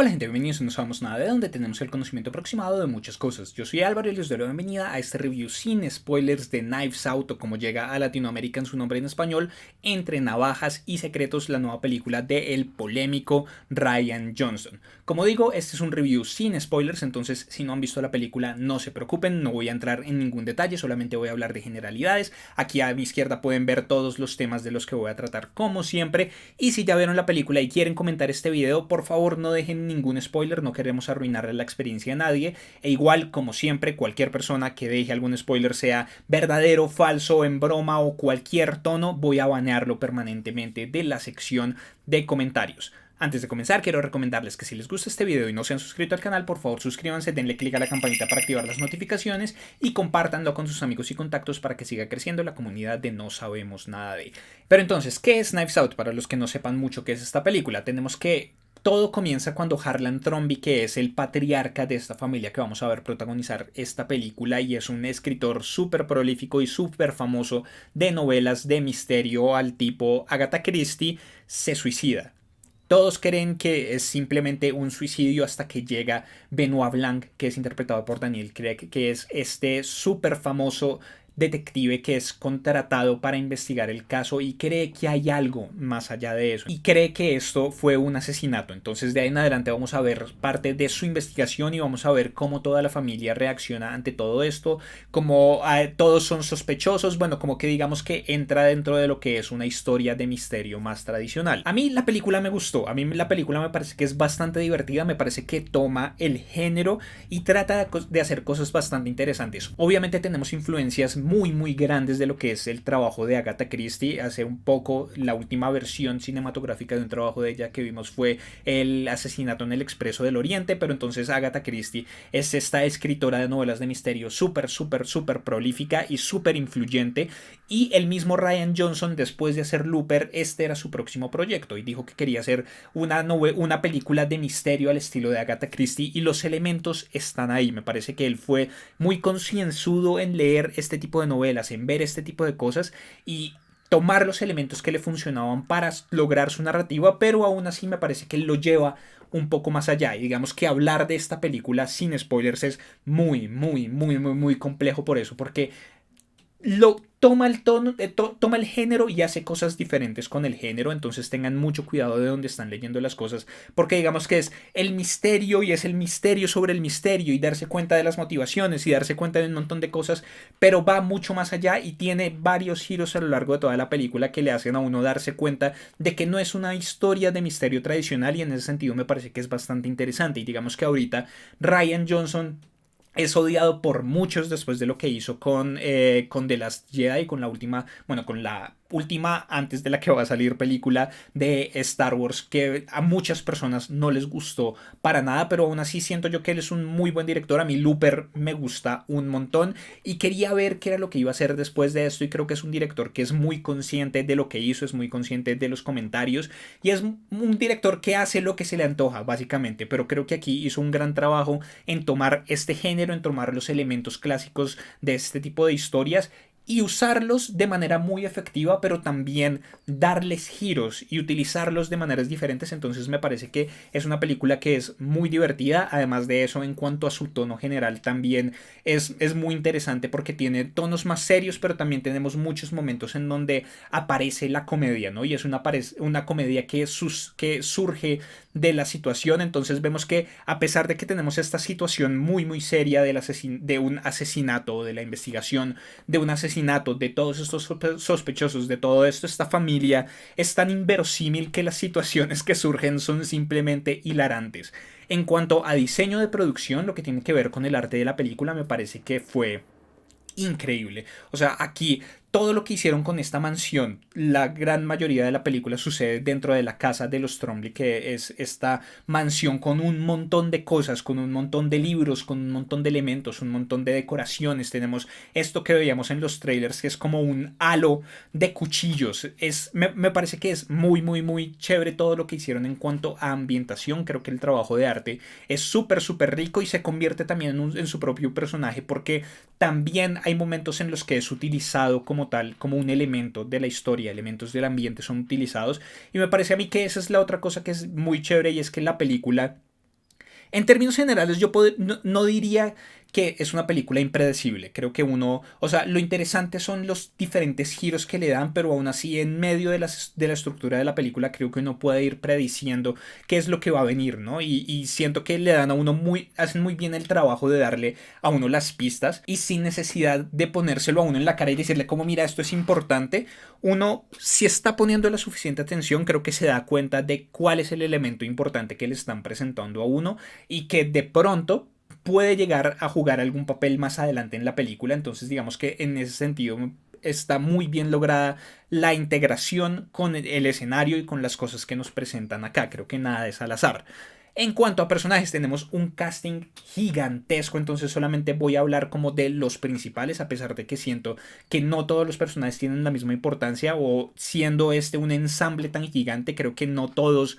Hola gente, bienvenidos a No Sabemos Nada, de donde tenemos el conocimiento aproximado de muchas cosas. Yo soy Álvaro y les doy la bienvenida a este review sin spoilers de Knives Out, o como llega a Latinoamérica en su nombre en español, Entre Navajas y Secretos, la nueva película de el polémico Rian Johnson. Como digo, este es un review sin spoilers, entonces si no han visto la película no se preocupen, no voy a entrar en ningún detalle, solamente voy a hablar de generalidades. Aquí a mi izquierda pueden ver todos los temas de los que voy a tratar como siempre, y si ya vieron la película y quieren comentar este video, por favor no dejen ningún spoiler, no queremos arruinarle la experiencia a nadie. E igual, como siempre, cualquier persona que deje algún spoiler, sea verdadero, falso, en broma o cualquier tono, voy a banearlo permanentemente de la sección de comentarios. Antes de comenzar, quiero recomendarles que si les gusta este video y no se han suscrito al canal, por favor suscríbanse, denle click a la campanita para activar las notificaciones y compártanlo con sus amigos y contactos para que siga creciendo la comunidad de No Sabemos Nada de. Pero entonces, ¿qué es Knives Out? Para los que no sepan mucho qué es esta película, tenemos que todo comienza cuando Harlan Thrombey, que es el patriarca de esta familia que vamos a ver protagonizar esta película y es un escritor súper prolífico y súper famoso de novelas de misterio al tipo Agatha Christie, se suicida. Todos creen que es simplemente un suicidio hasta que llega Benoit Blanc, que es interpretado por Daniel Craig, que es este súper famoso detective que es contratado para investigar el caso y cree que hay algo más allá de eso y cree que esto fue un asesinato. Entonces de ahí en adelante vamos a ver parte de su investigación y vamos a ver cómo toda la familia reacciona ante todo esto, como todos son sospechosos, bueno, como que digamos que entra dentro de lo que es una historia de misterio más tradicional. A mí la película me gustó, a mí la película me parece que es bastante divertida, me parece que toma el género y trata de hacer cosas bastante interesantes. Obviamente tenemos influencias muy grandes de lo que es el trabajo de Agatha Christie. Hace un poco la última versión cinematográfica de un trabajo de ella que vimos fue El asesinato en el Expreso del Oriente, pero entonces Agatha Christie es esta escritora de novelas de misterio súper prolífica y súper influyente, y el mismo Rian Johnson, después de hacer Looper, este era su próximo proyecto y dijo que quería hacer una película de misterio al estilo de Agatha Christie, y los elementos están ahí. Me parece que él fue muy concienzudo en leer este tipo de novelas, en ver este tipo de cosas y tomar los elementos que le funcionaban para lograr su narrativa, pero aún así me parece que él lo lleva un poco más allá. Y digamos que hablar de esta película sin spoilers es muy complejo por eso, porque lo toma el tono, toma el género y hace cosas diferentes con el género, entonces tengan mucho cuidado de dónde están leyendo las cosas, porque digamos que es el misterio y es el misterio sobre el misterio y darse cuenta de las motivaciones y darse cuenta de un montón de cosas, pero va mucho más allá y tiene varios giros a lo largo de toda la película que le hacen a uno darse cuenta de que no es una historia de misterio tradicional, y en ese sentido me parece que es bastante interesante. Y digamos que ahorita Rian Johnson es odiado por muchos después de lo que hizo con The Last Jedi, con la última, bueno, con la última antes de la que va a salir película de Star Wars, que a muchas personas no les gustó para nada, pero aún así siento yo que él es un muy buen director. A mí Looper me gusta un montón y quería ver qué era lo que iba a hacer después de esto, y creo que es un director que es muy consciente de lo que hizo, es muy consciente de los comentarios y es un director que hace lo que se le antoja básicamente, pero creo que aquí hizo un gran trabajo en tomar este género, en tomar los elementos clásicos de este tipo de historias y usarlos de manera muy efectiva, pero también darles giros y utilizarlos de maneras diferentes. Entonces me parece que es una película que es muy divertida. Además de eso, en cuanto a su tono general, también es muy interesante porque tiene tonos más serios, pero también tenemos muchos momentos en donde aparece la comedia, ¿no? Y es una comedia que surge de la situación. Entonces vemos que a pesar de que tenemos esta situación muy seria de un asesinato, de la investigación de un asesinato, de todos estos sospechosos, de todo esto, esta familia es tan inverosímil que las situaciones que surgen son simplemente hilarantes. En cuanto a diseño de producción, lo que tiene que ver con el arte de la película, me parece que fue increíble. O sea, aquí todo lo que hicieron con esta mansión, la gran mayoría de la película sucede dentro de la casa de los Trombley, que es esta mansión con un montón de cosas, con un montón de libros, con un montón de elementos, un montón de decoraciones. Tenemos esto que veíamos en los trailers, que es como un halo de cuchillos. Me parece que es muy chévere todo lo que hicieron en cuanto a ambientación. Creo que el trabajo de arte es súper rico y se convierte también en su propio personaje, porque también hay momentos en los que es utilizado como tal, como un elemento de la historia, elementos del ambiente son utilizados, y me parece a mí que esa es la otra cosa que es muy chévere, y es que la película En términos generales, no diría que es una película impredecible. Creo que o sea, lo interesante son los diferentes giros que le dan, pero aún así en medio de la estructura de la película creo que uno puede ir prediciendo qué es lo que va a venir, ¿no? Y siento que le dan a uno hacen muy bien el trabajo de darle a uno las pistas y sin necesidad de ponérselo a uno en la cara y decirle como mira, esto es importante. Uno, si está poniendo la suficiente atención, creo que se da cuenta de cuál es el elemento importante que le están presentando a uno y que de pronto puede llegar a jugar algún papel más adelante en la película. Entonces digamos que en ese sentido está muy bien lograda la integración con el escenario y con las cosas que nos presentan acá. Creo que nada es al azar. En cuanto a personajes, tenemos un casting gigantesco, entonces solamente voy a hablar como de los principales, a pesar de que siento que no todos los personajes tienen la misma importancia, o siendo este un ensamble tan gigante, creo que no todos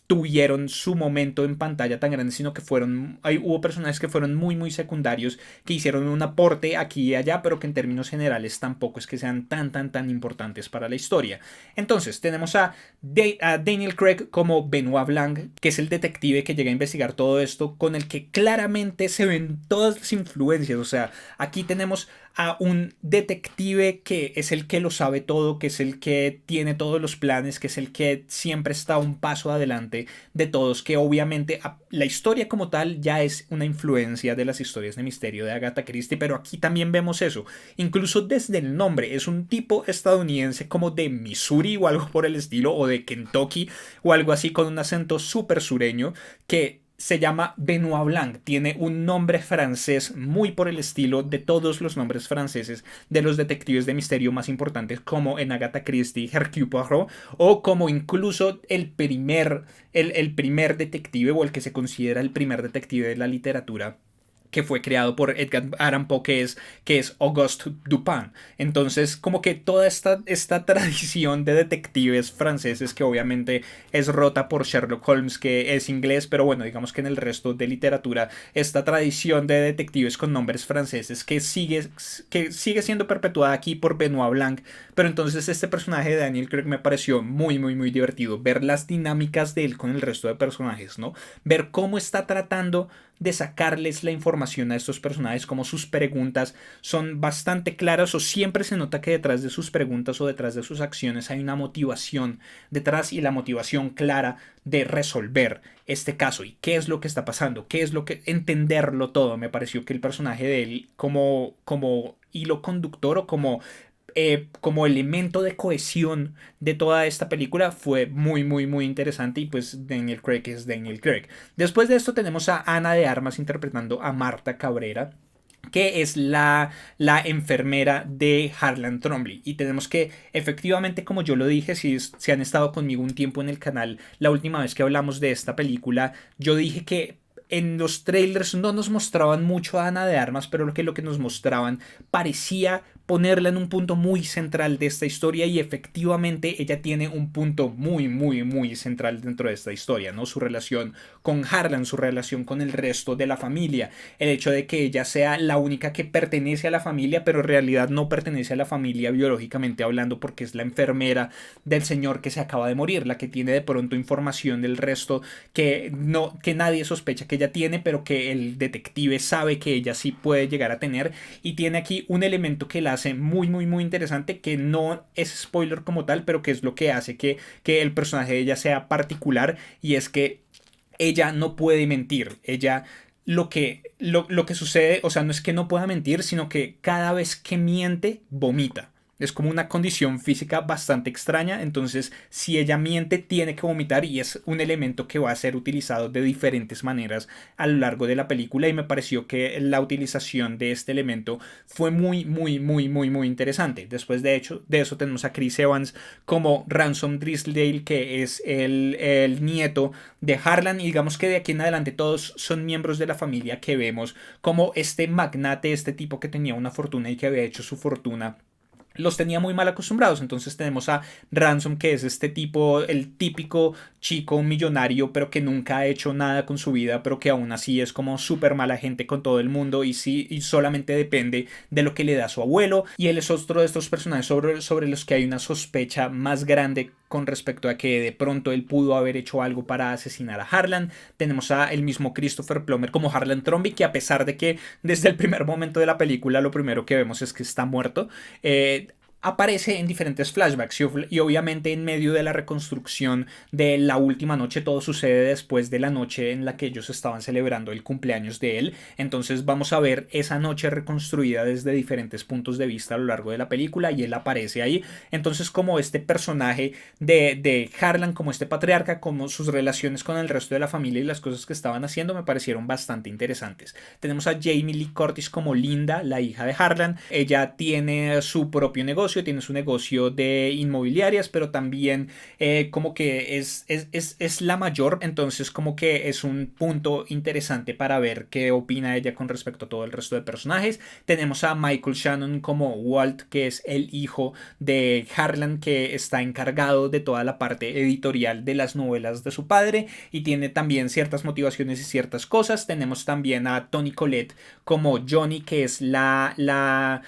tuvieron su momento en pantalla tan grande, sino que hubo personajes que fueron muy secundarios, que hicieron un aporte aquí y allá, pero que en términos generales tampoco es que sean tan importantes para la historia. Entonces, tenemos a Daniel Craig como Benoit Blanc, que es el detective que llega a investigar todo esto, con el que claramente se ven todas las influencias. O sea, aquí tenemos a un detective que es el que lo sabe todo, que es el que tiene todos los planes, que es el que siempre está un paso adelante de todos, que obviamente la historia como tal ya es una influencia de las historias de misterio de Agatha Christie, pero aquí también vemos eso, incluso desde el nombre, es un tipo estadounidense como de Missouri o algo por el estilo, o de Kentucky o algo así, con un acento súper sureño, que se llama Benoit Blanc, tiene un nombre francés muy por el estilo de todos los nombres franceses de los detectives de misterio más importantes, como en Agatha Christie, Hercule Poirot, o como incluso el primer detective, o el que se considera el primer detective de la literatura, que fue creado por Edgar Allan Poe, que es Auguste Dupin. Entonces, como que toda esta tradición de detectives franceses, que obviamente es rota por Sherlock Holmes, que es inglés, pero bueno, digamos que en el resto de literatura, esta tradición de detectives con nombres franceses que sigue siendo perpetuada aquí por Benoit Blanc. Pero entonces este personaje de Daniel Craig me pareció muy divertido, ver las dinámicas de él con el resto de personajes, ¿no? Ver cómo está tratando de sacarles la información a estos personajes, como sus preguntas son bastante claras, o siempre se nota que detrás de sus preguntas o detrás de sus acciones hay una motivación detrás, y la motivación clara de resolver este caso y qué es lo que está pasando, qué es lo que entenderlo todo. Me pareció que el personaje de él como hilo conductor, o como elemento de cohesión de toda esta película, fue muy interesante. Y pues Daniel Craig es Daniel Craig. Después de esto tenemos a Ana de Armas interpretando a Marta Cabrera, que es la enfermera de Harlan Thrombey. Y tenemos que, efectivamente, como yo lo dije, si han estado conmigo un tiempo en el canal, la última vez que hablamos de esta película, yo dije que en los trailers no nos mostraban mucho a Ana de Armas, pero lo que nos mostraban parecía ponerla en un punto muy central de esta historia, y efectivamente ella tiene un punto muy central dentro de esta historia, ¿no? Su relación con Harlan, su relación con el resto de la familia, el hecho de que ella sea la única que pertenece a la familia, pero en realidad no pertenece a la familia biológicamente hablando, porque es la enfermera del señor que se acaba de morir, la que tiene de pronto información del resto que nadie sospecha que ella tiene, pero que el detective sabe que ella sí puede llegar a tener. Y tiene aquí un elemento que la hace muy interesante, que no es spoiler como tal, pero que es lo que hace que el personaje de ella sea particular, y es que ella no puede mentir. Ella lo que sucede, o sea, no es que no pueda mentir, sino que cada vez que miente, vomita. Es como una condición física bastante extraña. Entonces, si ella miente, tiene que vomitar, y es un elemento que va a ser utilizado de diferentes maneras a lo largo de la película. Y me pareció que la utilización de este elemento fue muy interesante. Después de eso tenemos a Chris Evans como Ransom Drysdale, que es el nieto de Harlan. Y digamos que de aquí en adelante todos son miembros de la familia que vemos como este magnate, este tipo que tenía una fortuna y que había hecho su fortuna los tenía muy mal acostumbrados. Entonces tenemos a Ransom, que es este tipo, el típico chico millonario, pero que nunca ha hecho nada con su vida, pero que aún así es como súper mala gente con todo el mundo y, sí, y solamente depende de lo que le da su abuelo. Y él es otro de estos personajes sobre los que hay una sospecha más grande con respecto a que de pronto él pudo haber hecho algo para asesinar a Harlan. Tenemos a el mismo Christopher Plummer como Harlan Thrombey, que a pesar de que desde el primer momento de la película lo primero que vemos es que está muerto, aparece en diferentes flashbacks y obviamente en medio de la reconstrucción de la última noche. Todo sucede después de la noche en la que ellos estaban celebrando el cumpleaños de él. Entonces vamos a ver esa noche reconstruida desde diferentes puntos de vista a lo largo de la película y él aparece ahí. Entonces, como este personaje de Harlan, como este patriarca, como sus relaciones con el resto de la familia y las cosas que estaban haciendo me parecieron bastante interesantes. Tenemos a Jamie Lee Curtis como Linda, la hija de Harlan. Ella tiene su propio negocio, tiene su negocio de inmobiliarias, pero también como que es la mayor. Entonces como que es un punto interesante para ver qué opina ella con respecto a todo el resto de personajes. Tenemos a Michael Shannon como Walt, que es el hijo de Harlan, que está encargado de toda la parte editorial de las novelas de su padre y tiene también ciertas motivaciones y ciertas cosas. Tenemos también a Toni Collette como Johnny, que es la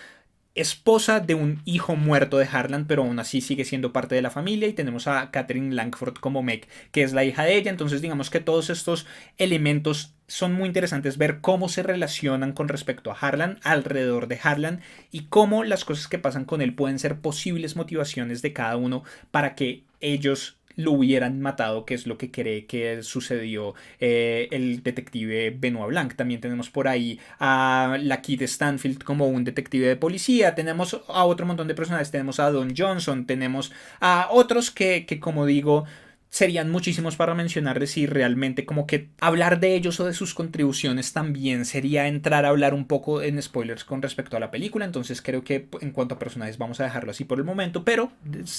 esposa de un hijo muerto de Harlan, pero aún así sigue siendo parte de la familia. Y tenemos a Catherine Langford como Meg, que es la hija de ella. Entonces digamos que todos estos elementos son muy interesantes, ver cómo se relacionan con respecto a Harlan, alrededor de Harlan, y cómo las cosas que pasan con él pueden ser posibles motivaciones de cada uno para que ellos lo hubieran matado, que es lo que cree que sucedió el detective Benoit Blanc. También tenemos por ahí a Lakeith Stanfield como un detective de policía. Tenemos a otro montón de personajes. Tenemos a Don Johnson. Tenemos a otros que como digo, serían muchísimos para mencionar, decir realmente como que hablar de ellos o de sus contribuciones también sería entrar a hablar un poco en spoilers con respecto a la película. Entonces creo que en cuanto a personajes vamos a dejarlo así por el momento, pero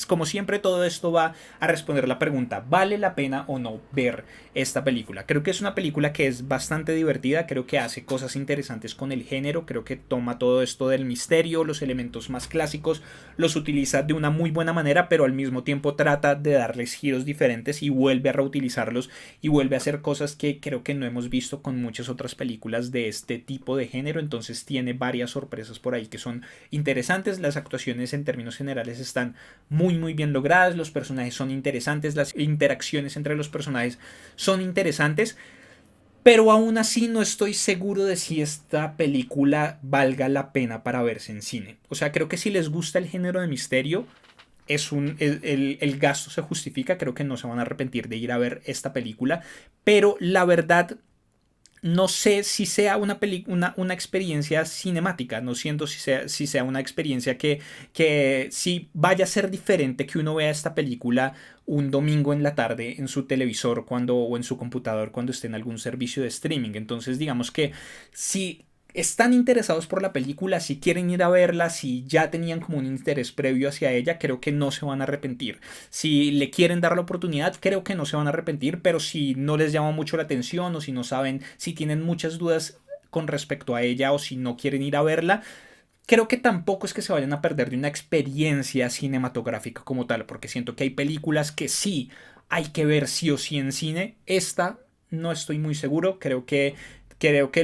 como siempre todo esto va a responder la pregunta: ¿vale la pena o no ver esta película? Creo que es una película que es bastante divertida, creo que hace cosas interesantes con el género, creo que toma todo esto del misterio, los elementos más clásicos, los utiliza de una muy buena manera, pero al mismo tiempo trata de darles giros diferentes y vuelve a reutilizarlos y vuelve a hacer cosas que creo que no hemos visto con muchas otras películas de este tipo de género. Entonces tiene varias sorpresas por ahí que son interesantes. Las actuaciones en términos generales están muy bien logradas, los personajes son interesantes, las interacciones entre los personajes son interesantes, pero aún así no estoy seguro de si esta película valga la pena para verse en cine. O sea, creo que si les gusta el género de misterio, el gasto se justifica. Creo que no se van a arrepentir de ir a ver esta película, pero la verdad no sé si sea una experiencia cinemática. No siento si sea una experiencia que si vaya a ser diferente que uno vea esta película un domingo en la tarde en su televisor o en su computador cuando esté en algún servicio de streaming. Entonces digamos que si están interesados por la película, si quieren ir a verla, si ya tenían como un interés previo hacia ella, creo que no se van a arrepentir. Si le quieren dar la oportunidad, creo que no se van a arrepentir, pero si no les llama mucho la atención o si no saben, si tienen muchas dudas con respecto a ella o si no quieren ir a verla, creo que tampoco es que se vayan a perder de una experiencia cinematográfica como tal, porque siento que hay películas que sí hay que ver sí o sí en cine. Esta no estoy muy seguro, creo que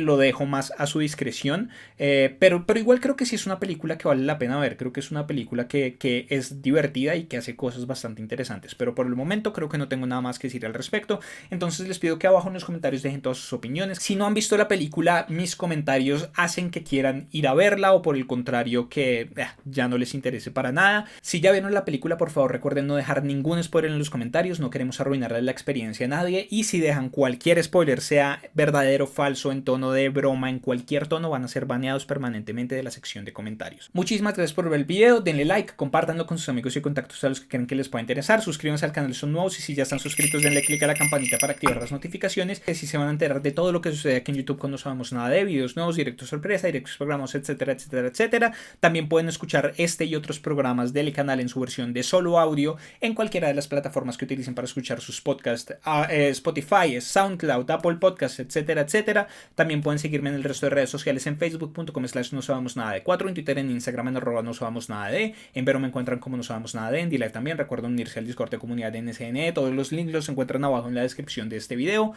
lo dejo más a su discreción, pero igual creo que sí es una película que vale la pena ver. Creo que es una película que es divertida y que hace cosas bastante interesantes, pero por el momento creo que no tengo nada más que decir al respecto. Entonces les pido que abajo en los comentarios dejen todas sus opiniones. Si no han visto la película, mis comentarios hacen que quieran ir a verla, o por el contrario que ya no les interese para nada. Si ya vieron la película, por favor recuerden no dejar ningún spoiler en los comentarios, no queremos arruinarle la experiencia a nadie, y si dejan cualquier spoiler, sea verdadero o falso, en tono de broma, en cualquier tono, van a ser baneados permanentemente de la sección de comentarios. Muchísimas gracias por ver el video, denle like, compártanlo con sus amigos y contactos a los que creen que les pueda interesar, suscríbanse al canal si son nuevos, y si ya están suscritos denle click a la campanita para activar las notificaciones, que así se van a enterar de todo lo que sucede aquí en YouTube cuando no sabemos nada de videos nuevos, directos sorpresa, directos programas, etcétera. También pueden escuchar este y otros programas del canal en su versión de solo audio en cualquiera de las plataformas que utilicen para escuchar sus podcasts, Spotify, SoundCloud, Apple Podcasts, etcétera. También pueden seguirme en el resto de redes sociales en facebook.com/no sabemos nada de 4, en Twitter, en Instagram en @no sabemos nada de, en Vero me encuentran como no sabemos nada de, en D-Live también. Recuerden unirse al Discord de comunidad de NSN, todos los links los encuentran abajo en la descripción de este video.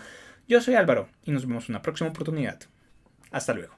Yo soy Álvaro y nos vemos en una próxima oportunidad. Hasta luego.